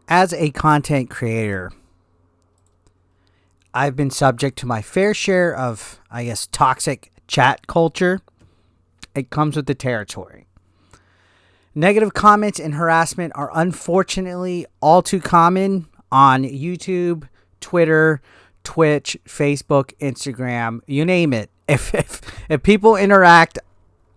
As a content creator, I've been subject to my fair share of, I guess, toxic chat culture. It comes with the territory. Negative comments and harassment are unfortunately all too common on YouTube, Twitter, Twitch, Facebook, Instagram, you name it. If people interact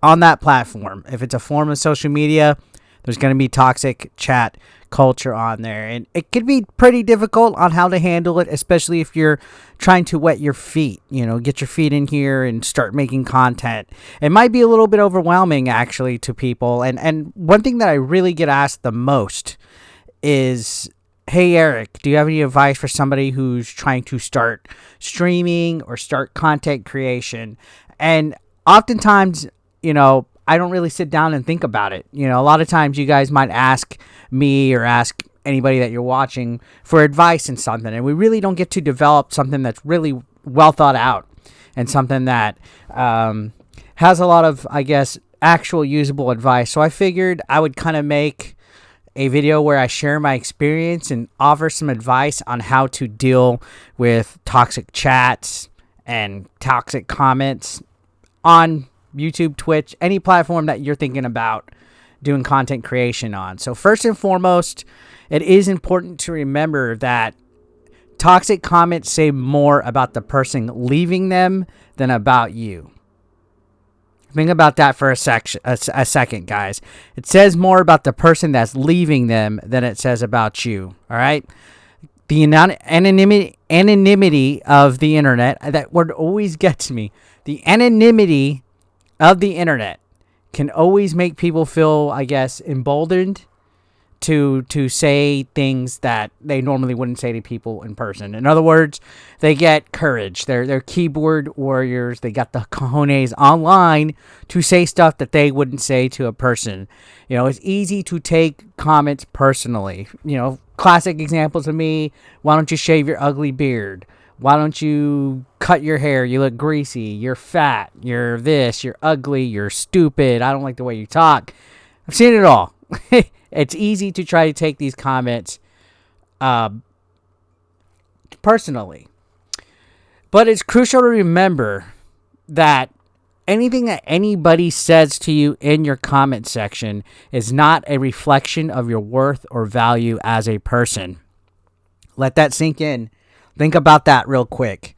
on that platform, if it's a form of social media, there's going to be toxic chat culture on there. And it can be pretty difficult on how to handle it, especially if you're trying to wet your feet, get your feet in here and start making content. It might be a little bit overwhelming, actually, to people. And one thing that I really get asked the most is, hey, Eric, do you have any advice for somebody who's trying to start streaming or start content creation? And oftentimes, I don't really sit down and think about it. A lot of times you guys might ask me or ask anybody that you're watching for advice in something, and we really don't get to develop something that's really well thought out and something that has a lot of, I guess, actual usable advice. So I figured I would kind of make a video where I share my experience and offer some advice on how to deal with toxic chats and toxic comments on YouTube, Twitch, any platform that you're thinking about doing content creation on. So first and foremost, it is important to remember that toxic comments say more about the person leaving them than about you. Think about that for a second, guys. It says more about the person that's leaving them than it says about you. All right? The anonymity of the internet, that word always gets me. The anonymity of the internet can always make people feel, I guess, emboldened to say things that they normally wouldn't say to people in person. In other words, they get courage. They're keyboard warriors. They got the cojones online to say stuff that they wouldn't say to a person. It's easy to take comments personally. Classic examples of me: why don't you shave your ugly beard? Why don't you cut your hair? You look greasy. You're fat. You're this. You're ugly. You're stupid. I don't like the way you talk. I've seen it all. It's easy to try to take these comments personally. But it's crucial to remember that anything that anybody says to you in your comment section is not a reflection of your worth or value as a person. Let that sink in. Think about that real quick.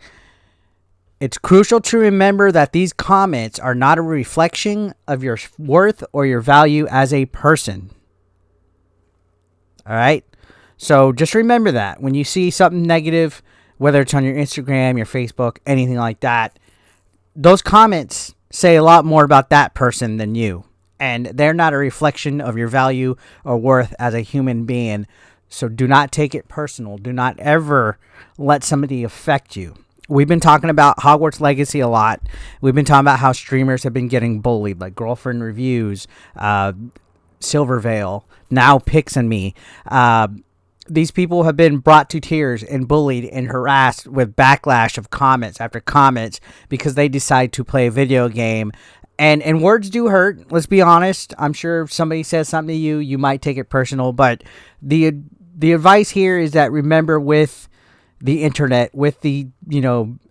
It's crucial to remember that these comments are not a reflection of your worth or your value as a person. All right? So just remember that. When you see something negative, whether it's on your Instagram, your Facebook, anything like that, those comments say a lot more about that person than you. And they're not a reflection of your value or worth as a human being. So do not take it personal. Do not ever let somebody affect you. We've been talking about Hogwarts Legacy a lot. We've been talking about how streamers have been getting bullied, like Girlfriend Reviews, Silvervale, now Pix and Me. These people have been brought to tears and bullied and harassed with backlash of comments after comments because they decide to play a video game. And words do hurt. Let's be honest. I'm sure if somebody says something to you, you might take it personal. But the advice here is that remember, with the internet, with the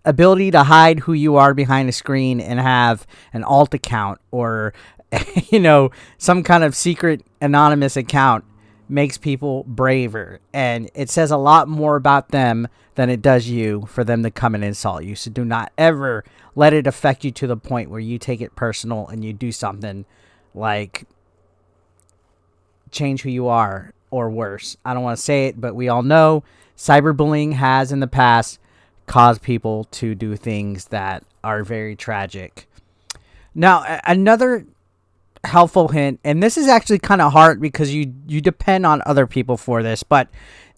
ability to hide who you are behind a screen and have an alt account or some kind of secret anonymous account, makes people braver, and it says a lot more about them than it does you for them to come and insult you. So do not ever let it affect you to the point where you take it personal and you do something like change who you are, or worse. I don't want to say it, but we all know cyberbullying has in the past caused people to do things that are very tragic. Now, another helpful hint, and this is actually kind of hard because you depend on other people for this, but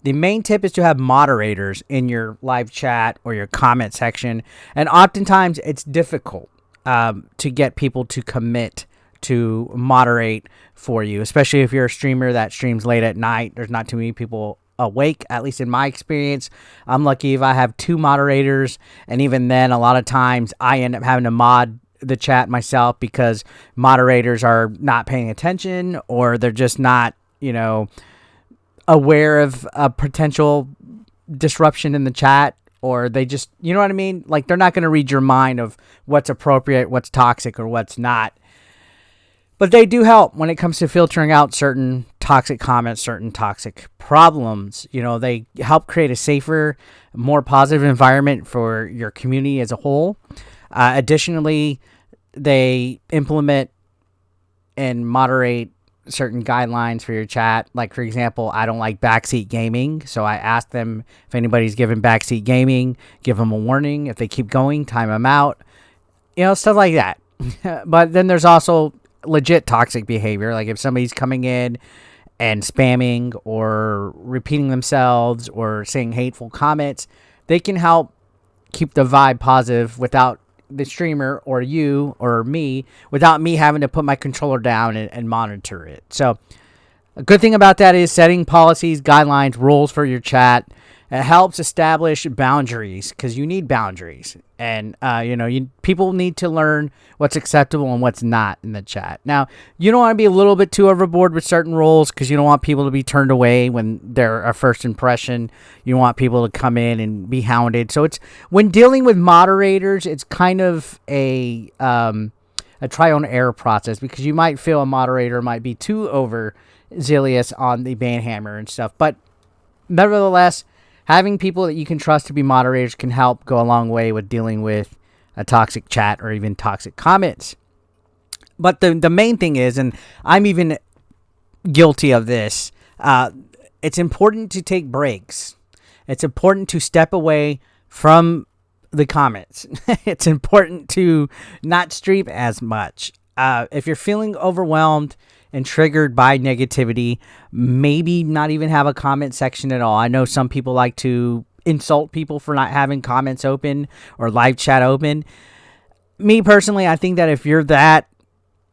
the main tip is to have moderators in your live chat or your comment section. And oftentimes it's difficult to get people to commit to moderate for you, especially if you're a streamer that streams late at night. There's not too many people awake, at least in my experience. I'm lucky if I have 2 moderators, and even then a lot of times I end up having to mod the chat myself because moderators are not paying attention, or they're just not, aware of a potential disruption in the chat, or they just, you know what I mean? Like, they're not going to read your mind of what's appropriate, what's toxic, or what's not. But they do help when it comes to filtering out certain toxic comments, certain toxic problems. You know, they help create a safer, more positive environment for your community as a whole. Additionally, they implement and moderate certain guidelines for your chat. Like, for example, I don't like backseat gaming, so I ask them if anybody's given backseat gaming, give them a warning. If they keep going, time them out. You know, stuff like that. But then there's also legit toxic behavior. Like, if somebody's coming in and spamming or repeating themselves or saying hateful comments, they can help keep the vibe positive without the streamer or you or me, without me having to put my controller down and monitor it. So a good thing about that is setting policies, guidelines, rules for your chat. It helps establish boundaries, because you need boundaries. And, people need to learn what's acceptable and what's not in the chat. Now, you don't want to be a little bit too overboard with certain rules, because you don't want people to be turned away when they're a first impression. You want people to come in and be hounded. So it's, when dealing with moderators, it's kind of a trial and error process, because you might feel a moderator might be too overzealous on the ban hammer and stuff. But nevertheless, having people that you can trust to be moderators can help go a long way with dealing with a toxic chat or even toxic comments. But the main thing is, and I'm even guilty of this, it's important to take breaks. It's important to step away from the comments. It's important to not stream as much. If you're feeling overwhelmed and triggered by negativity, maybe not even have a comment section at all. I know some people like to insult people for not having comments open or live chat open. Me personally, I think that if you're that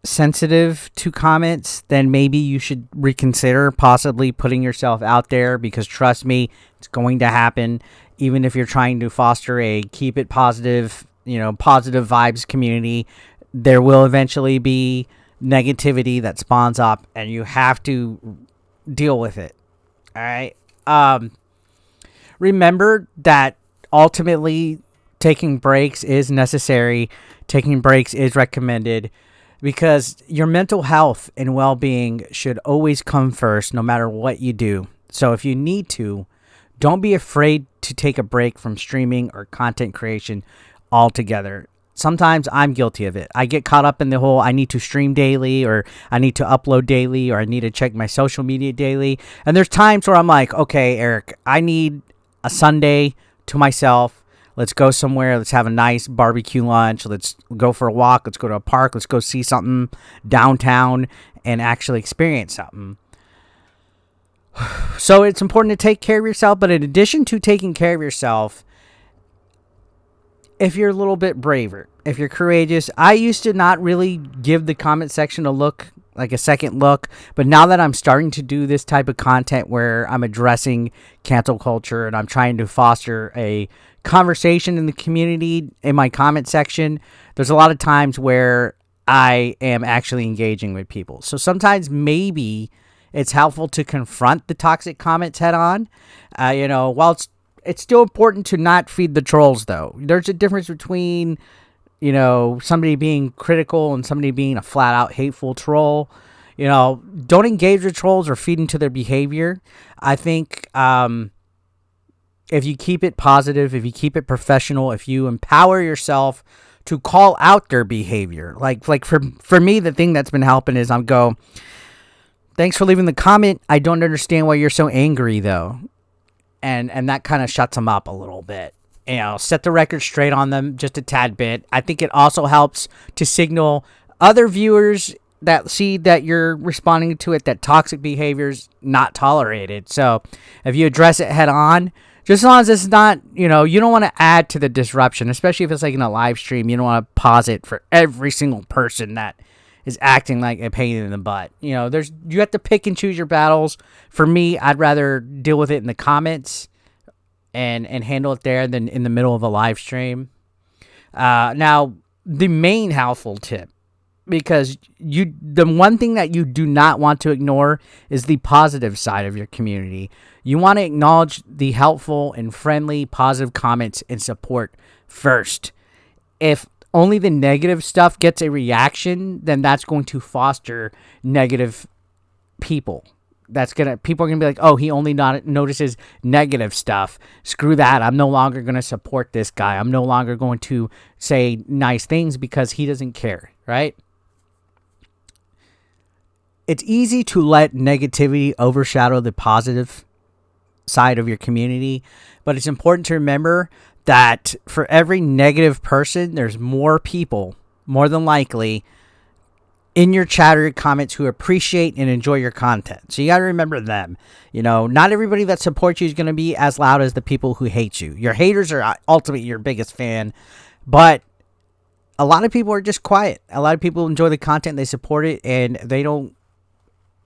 sensitive to comments, then maybe you should reconsider possibly putting yourself out there, because trust me, it's going to happen. Even if you're trying to foster a keep it positive, positive vibes community, there will eventually be negativity that spawns up, and you have to deal with it. All right. Remember that ultimately taking breaks is necessary. Taking breaks is recommended, because your mental health and well-being should always come first, no matter what you do. So if you need to, don't be afraid to take a break from streaming or content creation altogether. Sometimes I'm guilty of it. I get caught up in the whole I need to stream daily, or I need to upload daily, or I need to check my social media daily. And there's times where I'm like, okay, Eric, I need a Sunday to myself. Let's go somewhere. Let's have a nice barbecue lunch. Let's go for a walk. Let's go to a park. Let's go see something downtown and actually experience something. So it's important to take care of yourself. But in addition to taking care of yourself, if you're a little bit braver, if you're courageous, I used to not really give the comment section a second look. But now that I'm starting to do this type of content where I'm addressing cancel culture and I'm trying to foster a conversation in the community in my comment section, there's a lot of times where I am actually engaging with people. So sometimes maybe it's helpful to confront the toxic comments head on. While it's still important to not feed the trolls, though. There's a difference between, somebody being critical and somebody being a flat-out hateful troll. Don't engage with trolls or feed into their behavior. I think if you keep it positive, if you keep it professional, if you empower yourself to call out their behavior. Like for me, the thing that's been helping is thanks for leaving the comment. I don't understand why you're so angry, though. And that kind of shuts them up a little bit. Set the record straight on them just a tad bit. I think it also helps to signal other viewers that see that you're responding to it, that toxic behavior's not tolerated. So if you address it head on, just as long as it's not, you don't want to add to the disruption, especially if it's like in a live stream. You don't want to pause it for every single person that is acting like a pain in the butt. You have to pick and choose your battles. For me, I'd rather deal with it in the comments and handle it there than in the middle of a live stream. Now, the main helpful tip because the one thing that you do not want to ignore is the positive side of your community. You want to acknowledge the helpful and friendly positive comments and support first. If only the negative stuff gets a reaction, then that's going to foster negative people. People are gonna be like, oh, he only notices negative stuff. Screw that. I'm no longer gonna support this guy. I'm no longer going to say nice things because he doesn't care, right? It's easy to let negativity overshadow the positive side of your community, but it's important to remember that for every negative person, there's more people, more than likely, in your chat or your comments who appreciate and enjoy your content. So you got to remember them. You know, not everybody that supports you is going to be as loud as the people who hate you. Your haters are ultimately your biggest fan, but a lot of people are just quiet. A lot of people enjoy the content, they support it, and they don't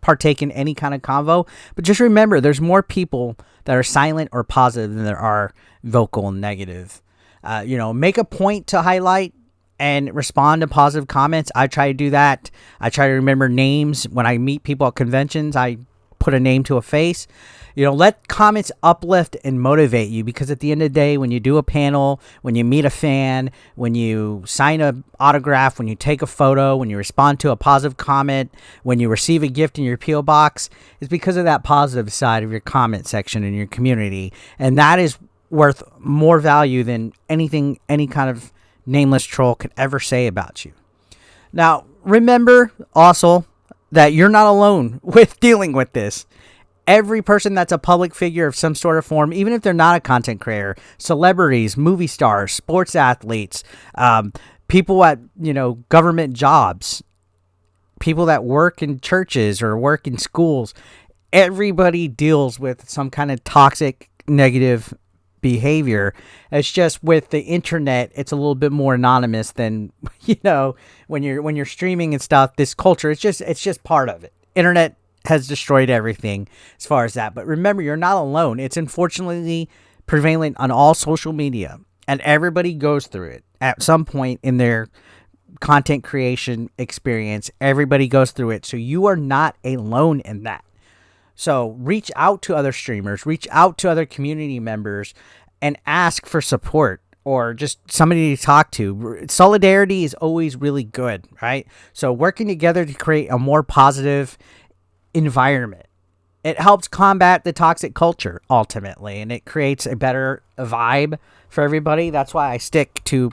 partake in any kind of convo. But just remember, there's more people that are silent or positive than there are vocal and negative. Make a point to highlight and respond to positive comments. I try to do that. I try to remember names. When I meet people at conventions, I put a name to a face. Let comments uplift and motivate you, because at the end of the day, when you do a panel, when you meet a fan, when you sign an autograph, when you take a photo, when you respond to a positive comment, when you receive a gift in your P.O. box, it's because of that positive side of your comment section in your community. And that is worth more value than anything any kind of nameless troll could ever say about you. Now, remember also that you're not alone with dealing with this. Every person that's a public figure of some sort of form, even if they're not a content creator, celebrities, movie stars, sports athletes, people at, government jobs, people that work in churches or work in schools, everybody deals with some kind of toxic, negative behavior. It's just with the internet, it's a little bit more anonymous than, when you're streaming and stuff. This culture, it's just part of it. Internet has destroyed everything as far as that. But remember, you're not alone. It's unfortunately prevalent on all social media, and everybody goes through it at some point in their content creation experience. Everybody goes through it. So you are not alone in that. So reach out to other streamers, reach out to other community members, and ask for support or just somebody to talk to. Solidarity is always really good, right? So working together to create a more positive environment, it helps combat the toxic culture ultimately, and it creates a better vibe for everybody. That's why I stick to,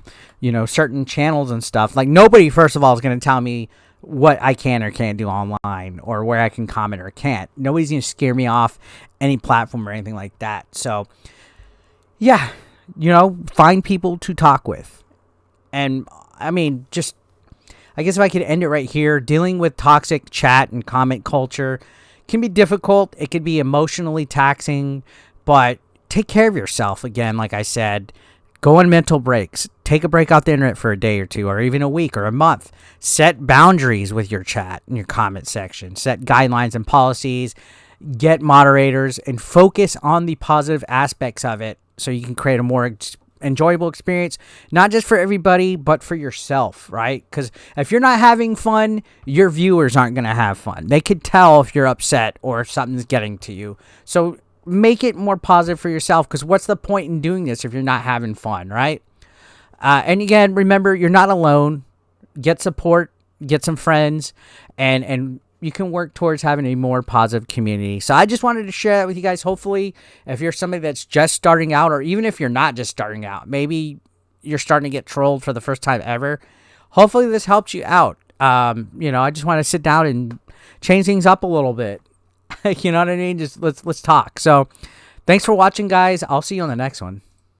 certain channels and stuff. Like, nobody, first of all, is going to tell me what I can or can't do online or where I can comment or can't. Nobody's going to scare me off any platform or anything like that. So yeah, find people to talk with. And I guess if I could end it right here, dealing with toxic chat and comment culture can be difficult. It could be emotionally taxing, but take care of yourself. Again, like I said, go on mental breaks. Take a break off the internet for a day or two, or even a week or a month. Set boundaries with your chat and your comment section. Set guidelines and policies. Get moderators and focus on the positive aspects of it so you can create a more enjoyable experience, not just for everybody, but for yourself, right? Because if you're not having fun, your viewers aren't going to have fun. They could tell if you're upset or if something's getting to you. So make it more positive for yourself, because what's the point in doing this if you're not having fun, right? And again, remember, you're not alone. Get support, get some friends, and you can work towards having a more positive community. So I just wanted to share that with you guys. Hopefully, if you're somebody that's just starting out, or even if you're not just starting out, maybe you're starting to get trolled for the first time ever, hopefully this helps you out. I just want to sit down and change things up a little bit. You know what I mean? Just let's talk. So thanks for watching, guys. I'll see you on the next one.